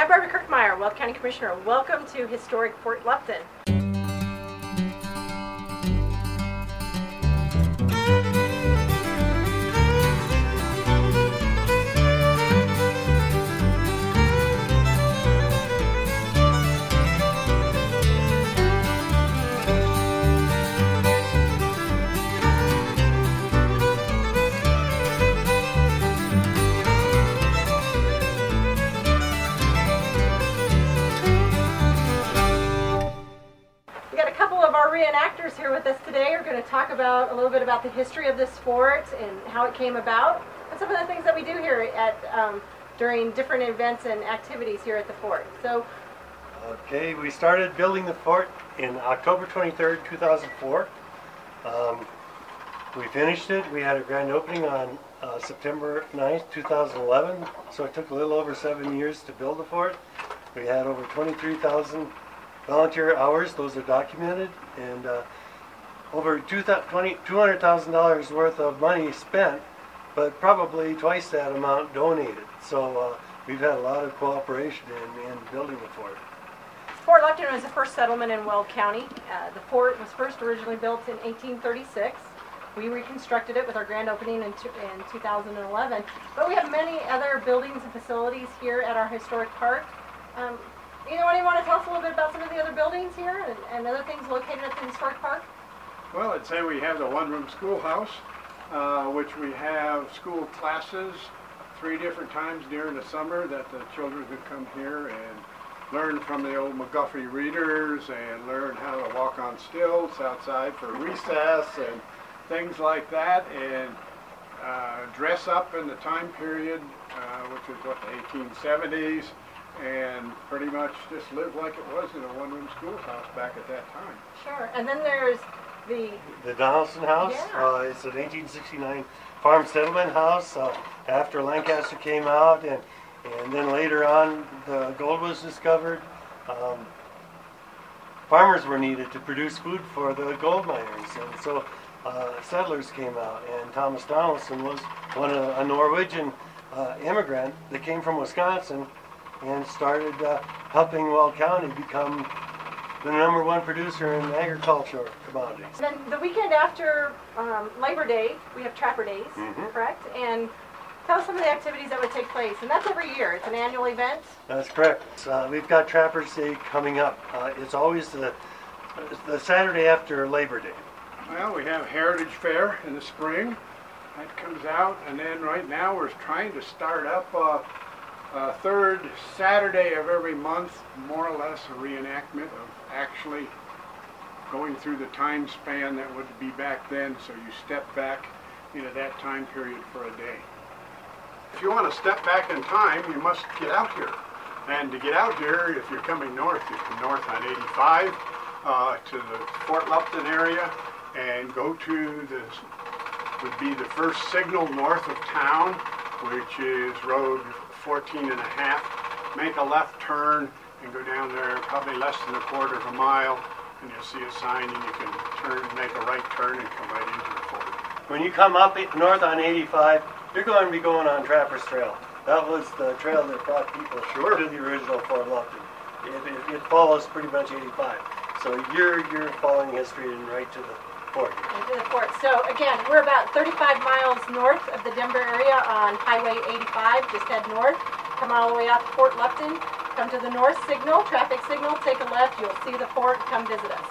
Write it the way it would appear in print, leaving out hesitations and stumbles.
I'm Barbara Kirkmeyer, Weld County Commissioner. Welcome to historic Fort Lupton. Our reenactors here with us today are going to talk about a little bit about the history of this fort and how it came about, and some of the things that we do here at during different events and activities here at the fort. So, okay, we started building the fort in October 23rd, 2004. We finished it. We had a grand opening on September 9th, 2011. So it took a little over 7 years to build the fort. We had over 23,000 volunteer hours, those are documented, and over $200,000 worth of money spent, but probably twice that amount donated. So we've had a lot of cooperation in building the fort. Fort Lupton was the first settlement in Weld County. The fort was first originally built in 1836. We reconstructed it with our grand opening in 2011. But we have many other buildings and facilities here at our historic park. Anyone want to tell us a little bit about some of the other buildings here and other things located at the historic park? Well, I'd say we have the one-room schoolhouse, which we have school classes 3 different times during the summer that the children could come here and learn from the old McGuffey readers and learn how to walk on stilts outside for recess and things like that, and dress up in the time period, which is what, the 1870s. And pretty much just live like it was in a one-room schoolhouse back at that time. Sure. And then there's the Donaldson House. Yeah. It's an 1869 farm settlement house after Lancaster came out, and then later on the gold was discovered. Farmers were needed to produce food for the gold miners, and so settlers came out, and Thomas Donaldson was a Norwegian immigrant that came from Wisconsin and started helping Weld County become the #1 producer in agricultural commodities. Then the weekend after Labor Day, we have Trapper Days, correct? And tell us some of the activities that would take place. And that's every year. It's an annual event. That's correct. We've got Trapper's Day coming up. It's always the Saturday after Labor Day. Well, we have Heritage Fair in the spring. That comes out. And then right now we're trying to start up 3rd Saturday of every month, more or less a reenactment of actually going through the time span that would be back then, so you step back into that time period for a day. If you want to step back in time, you must get out here. And to get out here, if you're coming north, you come north on 85 to the Fort Lupton area and go to this, would be the first signal north of town, which is road 14.5, make a left turn and go down there probably less than 1/4 of a mile, and you'll see a sign, and you can turn, make a right turn and come right into the fort. When you come up north on 85, you're going to be going on Trapper's Trail. That was the trail that brought people to the original Fort Lupton. It follows pretty much 85. So you're following history and right to the fort. Into the fort. So again, we're about 35 miles north of the Denver area on Highway 85. Just head north, come all the way out to Fort Lupton, come to the north signal, traffic signal, take a left, you'll see the fort, come visit us.